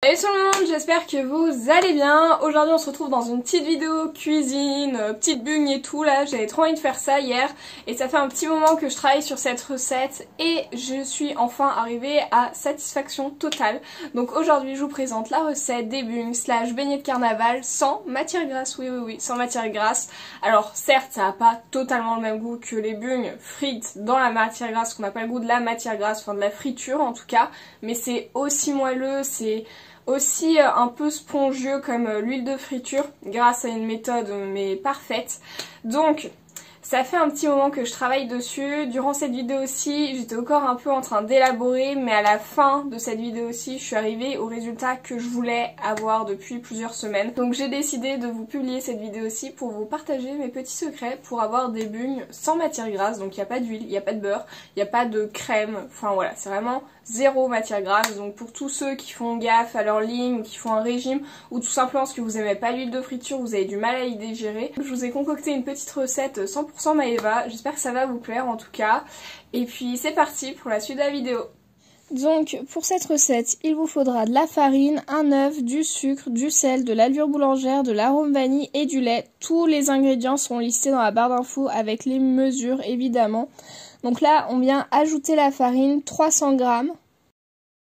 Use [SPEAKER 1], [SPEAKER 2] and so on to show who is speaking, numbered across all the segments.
[SPEAKER 1] Salut tout le monde, j'espère que vous allez bien. Aujourd'hui on se retrouve dans une petite vidéo cuisine, petite bugne et tout là. J'avais trop envie de faire ça hier et ça fait un petit moment que je travaille sur cette recette et je suis enfin arrivée à satisfaction totale. Donc aujourd'hui je vous présente la recette des bugnes / beignets de carnaval sans matière grasse, oui, sans matière grasse. Alors certes ça n'a pas totalement le même goût que les bugnes frites dans la matière grasse, qu'on n'a pas le goût de la matière grasse, enfin de la friture en tout cas, mais c'est aussi moelleux, c'est aussi un peu spongieux comme l'huile de friture grâce à une méthode mais parfaite. Donc ça fait un petit moment que je travaille dessus. Durant cette vidéo aussi j'étais encore un peu en train d'élaborer, mais à la fin de cette vidéo aussi je suis arrivée au résultat que je voulais avoir depuis plusieurs semaines. Donc j'ai décidé de vous publier cette vidéo aussi pour vous partager mes petits secrets pour avoir des bugnes sans matière grasse. Donc il n'y a pas d'huile, il n'y a pas de beurre, il n'y a pas de crème, enfin voilà, c'est vraiment zéro matière grasse. Donc pour tous ceux qui font gaffe à leur ligne, ou qui font un régime, ou tout simplement parce que vous n'aimez pas l'huile de friture, vous avez du mal à y digérer, je vous ai concocté une petite recette 100% Maeva. J'espère que ça va vous plaire en tout cas. Et puis c'est parti pour la suite de la vidéo. Donc pour cette recette, il vous faudra de la farine, un œuf, du sucre, du sel, de la levure boulangère, de l'arôme vanille et du lait. Tous les ingrédients sont listés dans la barre d'infos avec les mesures évidemment. Donc là, on vient ajouter la farine, 300 g.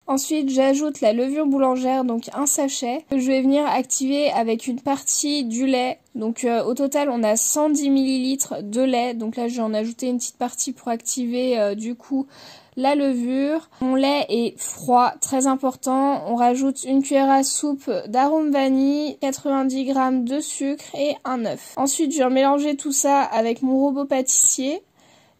[SPEAKER 1] Ensuite, j'ajoute la levure boulangère, donc un sachet, que je vais venir activer avec une partie du lait. Donc au total, on a 110 ml de lait. Donc là, je vais en ajouter une petite partie pour activer du coup la levure. Mon lait est froid, très important. On rajoute une cuillère à soupe d'arôme vanille, 90 g de sucre et un œuf. Ensuite, je vais mélanger tout ça avec mon robot pâtissier.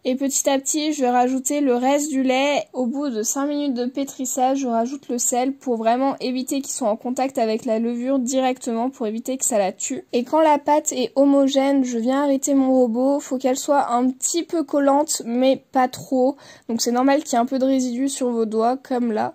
[SPEAKER 1] Et petit à petit, je vais rajouter le reste du lait. Au bout de 5 minutes de pétrissage, je rajoute le sel pour vraiment éviter qu'il soit en contact avec la levure directement, pour éviter que ça la tue. Et quand la pâte est homogène, je viens arrêter mon robot. Faut qu'elle soit un petit peu collante, mais pas trop. Donc c'est normal qu'il y ait un peu de résidus sur vos doigts, comme là.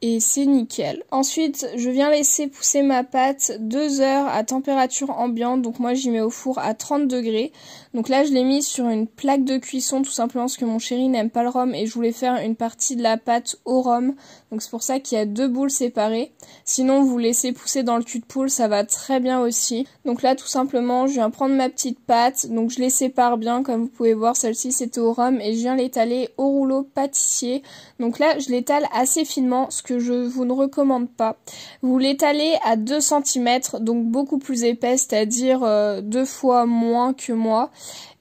[SPEAKER 1] Et c'est nickel. Ensuite, je viens laisser pousser ma pâte 2 heures à température ambiante. Donc moi, j'y mets au four à 30 degrés. Donc là, je l'ai mise sur une plaque de cuisson, tout simplement parce que mon chéri n'aime pas le rhum et je voulais faire une partie de la pâte au rhum. Donc c'est pour ça qu'il y a 2 boules séparées. Sinon, vous laissez pousser dans le cul de poule, ça va très bien aussi. Donc là, tout simplement, je viens prendre ma petite pâte. Donc je les sépare bien, comme vous pouvez voir. Celle-ci, c'était au rhum et je viens l'étaler au rouleau pâtissier. Donc là, je l'étale assez finement, ce que je vous ne recommande pas. Vous l'étalez à 2 cm, donc beaucoup plus épais, c'est-à-dire 2 fois moins que moi.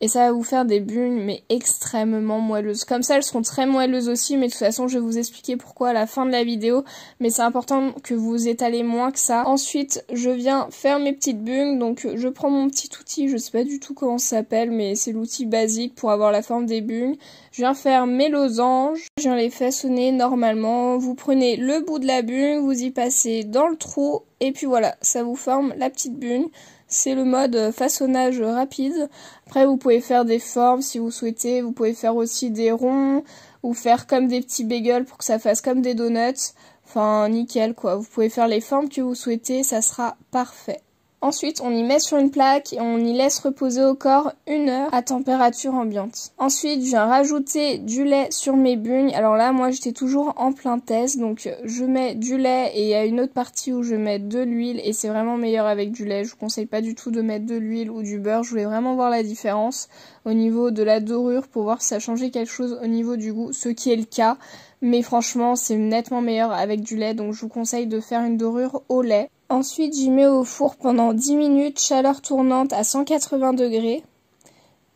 [SPEAKER 1] Et ça va vous faire des bugnes mais extrêmement moelleuses. Comme ça, elles seront très moelleuses aussi, mais de toute façon, je vais vous expliquer pourquoi à la fin de la vidéo. Mais c'est important que vous étalez moins que ça. Ensuite, je viens faire mes petites bugnes. Donc, je prends mon petit outil, je sais pas du tout comment ça s'appelle, mais c'est l'outil basique pour avoir la forme des bugnes. Je viens faire mes losanges, je viens les façonner normalement. Vous prenez le bout de la bugne, vous y passez dans le trou, et puis voilà, ça vous forme la petite bugne. C'est le mode façonnage rapide. Après, vous pouvez faire des formes si vous souhaitez. Vous pouvez faire aussi des ronds ou faire comme des petits bagels pour que ça fasse comme des donuts. Enfin, nickel quoi. Vous pouvez faire les formes que vous souhaitez, ça sera parfait. Ensuite, on y met sur une plaque et on y laisse reposer au corps 1 heure à température ambiante. Ensuite, je viens rajouter du lait sur mes bugnes. Alors là, moi, j'étais toujours en plein test. Donc, je mets du lait et il y a une autre partie où je mets de l'huile. Et c'est vraiment meilleur avec du lait. Je vous conseille pas du tout de mettre de l'huile ou du beurre. Je voulais vraiment voir la différence au niveau de la dorure pour voir si ça changeait quelque chose au niveau du goût. Ce qui est le cas. Mais franchement, c'est nettement meilleur avec du lait. Donc, je vous conseille de faire une dorure au lait. Ensuite, j'y mets au four pendant 10 minutes, chaleur tournante à 180 degrés.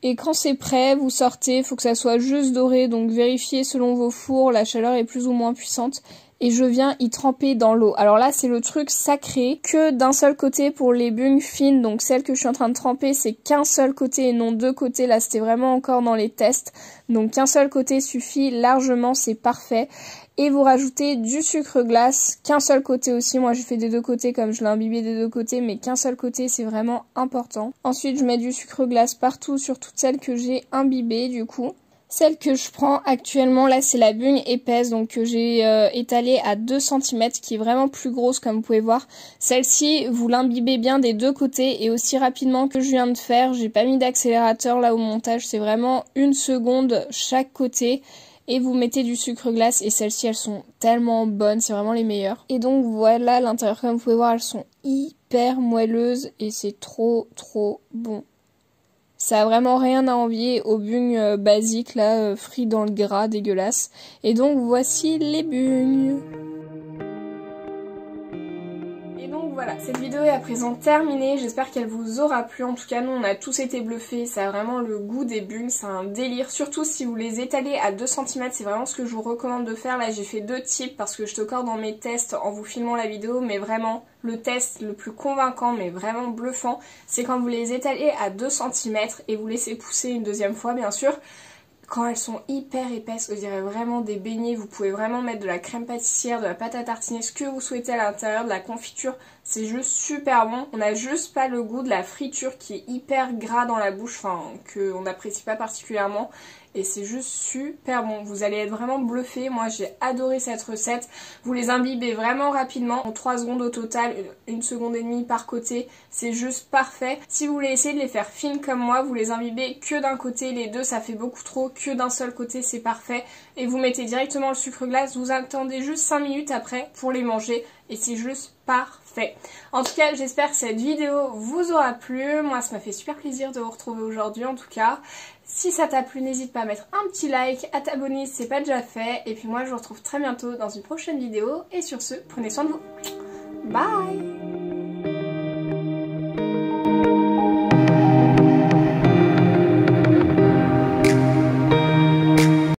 [SPEAKER 1] Et quand c'est prêt, vous sortez, il faut que ça soit juste doré, donc vérifiez selon vos fours, la chaleur est plus ou moins puissante. Et je viens y tremper dans l'eau. Alors là, c'est le truc sacré, que d'un seul côté pour les bugnes fines, donc celles que je suis en train de tremper, c'est qu'un seul côté et non 2 côtés. Là, c'était vraiment encore dans les tests. Donc qu'un seul côté suffit largement, c'est parfait. Et vous rajoutez du sucre glace, qu'un seul côté aussi. Moi, j'ai fait des 2 côtés comme je l'ai imbibé des 2 côtés, mais qu'un seul côté, c'est vraiment important. Ensuite, je mets du sucre glace partout sur toutes celles que j'ai imbibées, du coup. Celle que je prends actuellement, là, c'est la bugne épaisse, donc que j'ai étalée à 2 cm, qui est vraiment plus grosse, comme vous pouvez voir. Celle-ci, vous l'imbibez bien des 2 côtés et aussi rapidement que je viens de faire. J'ai pas mis d'accélérateur là au montage, c'est vraiment 1 seconde chaque côté. et vous mettez du sucre glace et celles-ci elles sont tellement bonnes, c'est vraiment les meilleures. Et donc voilà, à l'intérieur comme vous pouvez voir elles sont hyper moelleuses et c'est trop bon. Ça a vraiment rien à envier aux bugnes basiques là, frits dans le gras, dégueulasse. Et donc voici les bugnes. Et donc voilà, cette vidéo est à présent terminée, j'espère qu'elle vous aura plu. En tout cas nous on a tous été bluffés, ça a vraiment le goût des bugnes, c'est un délire. Surtout si vous les étalez à 2 cm, c'est vraiment ce que je vous recommande de faire. Là j'ai fait 2 types parce que je te corde dans mes tests en vous filmant la vidéo, mais vraiment le test le plus convaincant mais vraiment bluffant, c'est quand vous les étalez à 2 cm et vous laissez pousser une deuxième fois bien sûr. Quand elles sont hyper épaisses, on dirait vraiment des beignets, vous pouvez vraiment mettre de la crème pâtissière, de la pâte à tartiner, ce que vous souhaitez à l'intérieur, de la confiture, c'est juste super bon. On n'a juste pas le goût de la friture qui est hyper gras dans la bouche, enfin qu'on n'apprécie pas particulièrement. Et c'est juste super bon, vous allez être vraiment bluffés, moi j'ai adoré cette recette. Vous les imbibez vraiment rapidement, en 3 secondes au total, 1 seconde et demie par côté, c'est juste parfait. Si vous voulez essayer de les faire fines comme moi, vous les imbibez que d'un côté, les deux ça fait beaucoup trop, que d'un seul côté c'est parfait. Et vous mettez directement le sucre glace, vous attendez juste 5 minutes après pour les manger et c'est juste parfait. En tout cas j'espère que cette vidéo vous aura plu, moi ça m'a fait super plaisir de vous retrouver aujourd'hui en tout cas. Si ça t'a plu, n'hésite pas à mettre un petit like, à t'abonner si c'est pas déjà fait. Et puis moi je vous retrouve très bientôt dans une prochaine vidéo. Et sur ce, prenez soin de vous. Bye!